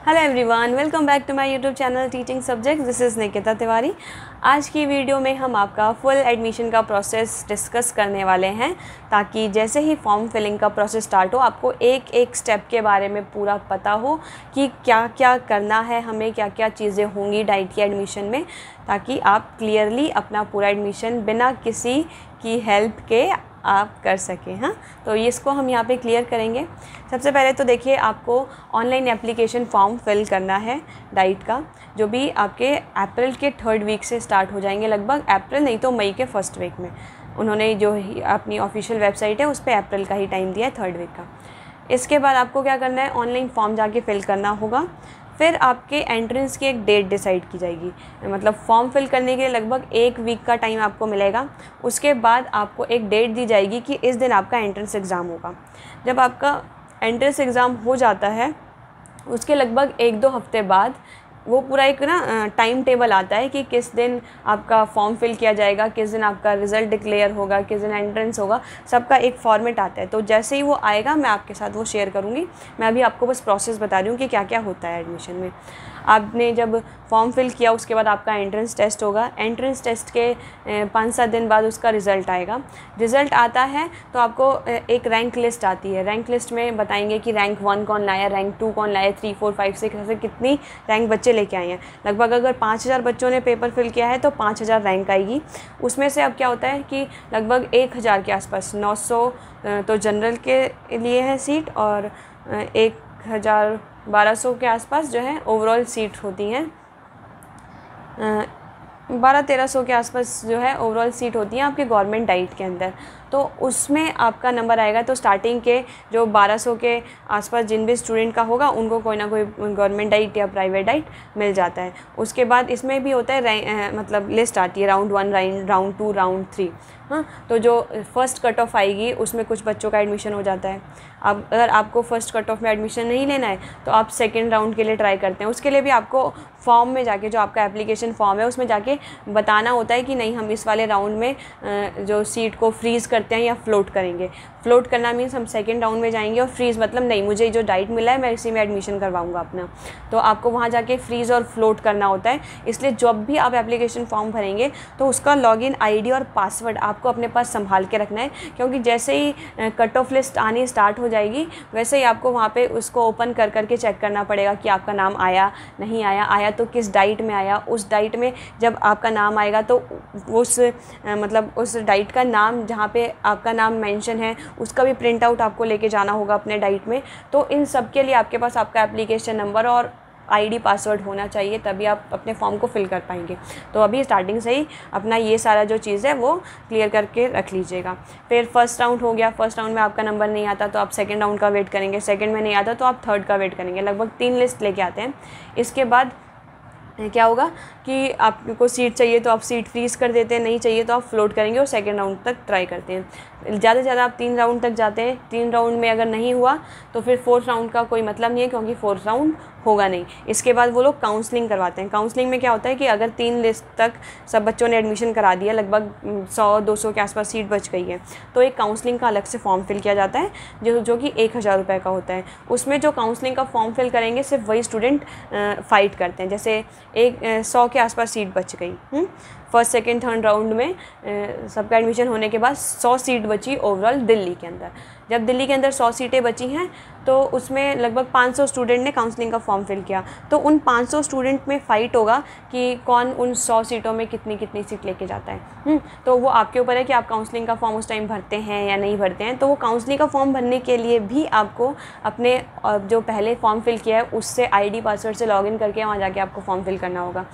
Hello everyone, welcome back to my YouTube channel teaching subject. This is Nikita Tiwari. आज की video में हम आपका फुल एडमिशन का प्रोसेस डिस्कस करने वाले हैं, ताकि जैसे ही फॉर्म फिलिंग का प्रोसेस स्टार्ट हो आपको एक एक स्टेप के बारे में पूरा पता हो कि क्या क्या करना है, हमें क्या क्या चीज़ें होंगी डाइट के एडमिशन में, ताकि आप क्लियरली अपना पूरा एडमिशन बिना किसी की हेल्प के आप कर सकें। हाँ, तो इसको हम यहाँ पे क्लियर करेंगे। सबसे पहले तो देखिए, आपको ऑनलाइन एप्लीकेशन फॉर्म फिल करना है डाइट का, जो भी आपके अप्रैल के 3rd वीक से स्टार्ट हो जाएंगे, लगभग अप्रैल नहीं तो मई के 1st वीक में। उन्होंने जो अपनी ऑफिशियल वेबसाइट है उस पर अप्रैल का ही टाइम दिया है, 3rd वीक का। इसके बाद आपको क्या करना है, ऑनलाइन फॉर्म जाके फिल करना होगा। फिर आपके एंट्रेंस की एक डेट डिसाइड की जाएगी, मतलब फॉर्म फिल करने के लिए लगभग 1 वीक का टाइम आपको मिलेगा। उसके बाद आपको एक डेट दी जाएगी कि इस दिन आपका एंट्रेंस एग्ज़ाम होगा। जब आपका एंट्रेंस एग्ज़ाम हो जाता है, उसके लगभग 1-2 हफ्ते बाद वो पूरा एक टाइम टेबल आता है कि किस दिन आपका फॉर्म फिल किया जाएगा, किस दिन आपका रिज़ल्ट डिक्लेयर होगा, किस दिन एंट्रेंस होगा। सबका एक फॉर्मेट आता है। तो जैसे ही वो आएगा मैं आपके साथ वो शेयर करूँगी। मैं अभी आपको बस प्रोसेस बता रही हूँ कि क्या क्या होता है एडमिशन में। आपने जब फॉर्म फिल किया उसके बाद आपका एंट्रेंस टेस्ट होगा। एंट्रेंस टेस्ट के 5-7 दिन बाद उसका रिज़ल्ट आएगा। रिज़ल्ट आता है तो आपको एक रैंक लिस्ट आती है। रैंक लिस्ट में बताएंगे कि रैंक 1 कौन लाया, रैंक 2 कौन लाया, 3, 4, 5, 6 ऐसे कितनी रैंक बच्चे लेके आए हैं। लगभग अगर 5000 बच्चों ने पेपर फिल किया है तो 5000 रैंक आएगी। उसमें से अब क्या होता है कि लगभग 1000 के आसपास, 900 तो जनरल के लिए है सीट, और 1200 के आसपास जो है ओवरऑल सीट होती हैं। 1200-1300 के आसपास जो है ओवरऑल सीट होती हैं आपके गवर्नमेंट डाइट के अंदर। तो उसमें आपका नंबर आएगा। तो स्टार्टिंग के जो 1200 के आसपास जिन भी स्टूडेंट का होगा उनको कोई ना कोई गवर्नमेंट डाइट या प्राइवेट डाइट मिल जाता है। उसके बाद इसमें भी होता है मतलब लिस्ट आती है, राउंड 1, राउंड 2, राउंड 3। हाँ, तो जो फर्स्ट कट ऑफ आएगी उसमें कुछ बच्चों का एडमिशन हो जाता है। अब अगर आपको फर्स्ट कट ऑफ में एडमिशन नहीं लेना है तो आप सेकेंड राउंड के लिए ट्राई करते हैं। उसके लिए भी आपको फॉर्म में जाके, जो आपका एप्लीकेशन फॉर्म है उसमें जाके बताना होता है कि नहीं, हम इस वाले राउंड में जो सीट को फ्रीज़ करते हैं या फ्लोट करेंगे। फ्लोट करना मीन्स हम सेकेंड राउंड में जाएंगे, और फ्रीज़ मतलब नहीं, मुझे जो डाइट मिला है मैं इसी में एडमिशन करवाऊंगा अपना। तो आपको वहाँ जाके फ्रीज़ और फ्लोट करना होता है। इसलिए जब भी आप एप्लीकेशन फॉर्म भरेंगे तो उसका लॉगिन आईडी और पासवर्ड आपको अपने पास संभाल के रखना है, क्योंकि जैसे ही कट ऑफ लिस्ट आनी स्टार्ट हो जाएगी वैसे ही आपको वहाँ पे उसको ओपन कर करके चेक करना पड़ेगा कि आपका नाम आया नहीं आया, आया तो किस डाइट में आया। उस डाइट में जब आपका नाम आएगा तो उस मतलब उस डाइट का नाम, जहाँ पे आपका नाम मेंशन है, उसका भी प्रिंट आउट आपको लेके जाना होगा अपने डाइट में। तो इन सब के लिए आपके पास आपका एप्लीकेशन नंबर और आईडी पासवर्ड होना चाहिए, तभी आप अपने फॉर्म को फिल कर पाएंगे। तो अभी स्टार्टिंग से ही अपना ये सारा जो चीज़ है वो क्लियर करके रख लीजिएगा। फिर फर्स्ट राउंड हो गया। फर्स्ट राउंड में आपका नंबर नहीं आता तो आप सेकंड राउंड का वेट करेंगे। सेकंड में नहीं आता तो आप थर्ड का वेट करेंगे। लगभग 3 लिस्ट लेके आते हैं। इसके बाद क्या होगा कि आपको सीट चाहिए तो आप सीट फ्रीज़ कर देते हैं, नहीं चाहिए तो आप फ्लोट करेंगे और सेकंड राउंड तक ट्राई करते हैं। ज़्यादा से ज़्यादा आप 3 राउंड तक जाते हैं। 3 राउंड में अगर नहीं हुआ तो फिर 4th राउंड का कोई मतलब नहीं है, क्योंकि 4th राउंड होगा नहीं। इसके बाद वो लोग काउंसलिंग करवाते हैं। काउंसलिंग में क्या होता है कि अगर 3 लिस्ट तक सब बच्चों ने एडमिशन करा दिया, लगभग 100-200 के आसपास सीट बच गई है, तो एक काउंसलिंग का अलग से फॉर्म फिल किया जाता है, जो कि 1000 रुपये का होता है। उसमें जो काउंसलिंग का फॉर्म फिल करेंगे सिर्फ वही स्टूडेंट फ़ाइट करते हैं। जैसे 100 के आसपास सीट बच गई, फर्स्ट सेकंड थर्ड राउंड में सबका एडमिशन होने के बाद 100 सीट बची ओवरऑल दिल्ली के अंदर। जब दिल्ली के अंदर 100 सीटें बची हैं तो उसमें लगभग 500 स्टूडेंट ने काउंसलिंग का फॉर्म फिल किया। तो उन 500 स्टूडेंट में फ़ाइट होगा कि कौन उन 100 सीटों में कितनी कितनी सीट लेके जाता है। तो वो आपके ऊपर है कि आप काउंसलिंग का फॉर्म उस टाइम भरते हैं या नहीं भरते हैं। तो वो काउंसलिंग का फॉर्म भरने के लिए भी आपको अपने जो पहले फॉर्म फिल किया है उससे आईडी पासवर्ड से लॉगिन करके वहाँ जाके आपको फॉर्म फिल करना होगा।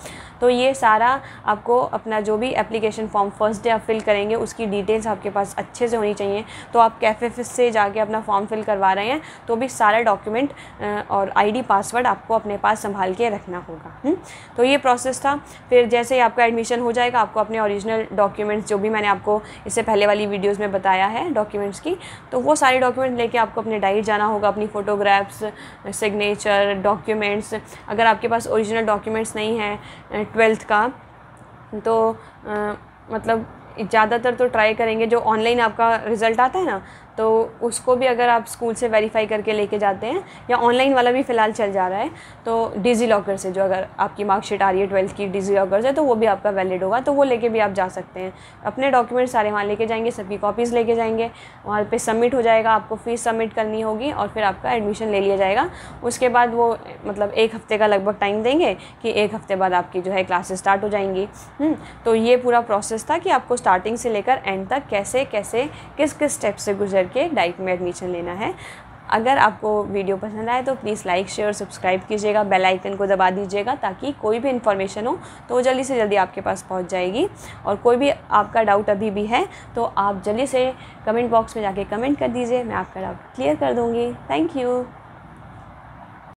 तो ये सारा आपको अपना जो भी एप्लीकेशन फॉर्म फर्स्ट डे आप फिल करेंगे उसकी डिटेल्स आपके पास अच्छे से होनी चाहिए। तो आप कैफे से जाके अपना फॉर्म फिल करवा रहे हैं तो भी सारा डॉक्यूमेंट और आईडी पासवर्ड आपको अपने पास संभाल के रखना होगा। तो ये प्रोसेस था। फिर जैसे ही आपका एडमिशन हो जाएगा आपको अपने ओरिजिनल डॉक्यूमेंट्स, जो भी मैंने आपको इससे पहले वाली वीडियोज़ में बताया है डॉक्यूमेंट्स की, तो वो सारे डॉक्यूमेंट लेके आपको अपने डाइट जाना होगा। अपनी फ़ोटोग्राफ्स, सिग्नेचर, डॉक्यूमेंट्स, अगर आपके पास ओरिजिनल डॉक्यूमेंट्स नहीं है 12th का तो मतलब ज़्यादातर तो ट्राई करेंगे जो ऑनलाइन आपका रिज़ल्ट आता है ना, तो उसको भी अगर आप स्कूल से वेरीफाई करके लेके जाते हैं, या ऑनलाइन वाला भी फ़िलहाल चल जा रहा है, तो डिजी लॉकर से जो अगर आपकी मार्कशीट आ रही है 12th की डिजी लॉकर से, तो वो भी आपका वैलिड होगा, तो वो लेके भी आप जा सकते हैं। अपने डॉक्यूमेंट सारे वहाँ लेके जाएंगे, सबकी कॉपीज़ लेके जाएंगे, वहाँ पे सबमिट हो जाएगा, आपको फ़ीस सबमिट करनी होगी और फिर आपका एडमिशन ले लिया जाएगा। उसके बाद वो मतलब 1 हफ़्ते का लगभग टाइम देंगे कि 1 हफ़्ते बाद आपकी जो है क्लासेस स्टार्ट हो जाएंगी। तो ये पूरा प्रोसेस था कि आपको स्टार्टिंग से लेकर एंड तक कैसे कैसे किस किस स्टेप से गुजर के डाइट में एडमिशन लेना है। अगर आपको वीडियो पसंद आए तो प्लीज़ लाइक शेयर सब्सक्राइब कीजिएगा, बेल आइकन को दबा दीजिएगा, ताकि कोई भी इन्फॉर्मेशन हो तो वो जल्दी से जल्दी आपके पास पहुंच जाएगी। और कोई भी आपका डाउट अभी भी है तो आप जल्दी से कमेंट बॉक्स में जाके कमेंट कर दीजिए, मैं आपका डाउट क्लियर कर दूँगी। Thank you.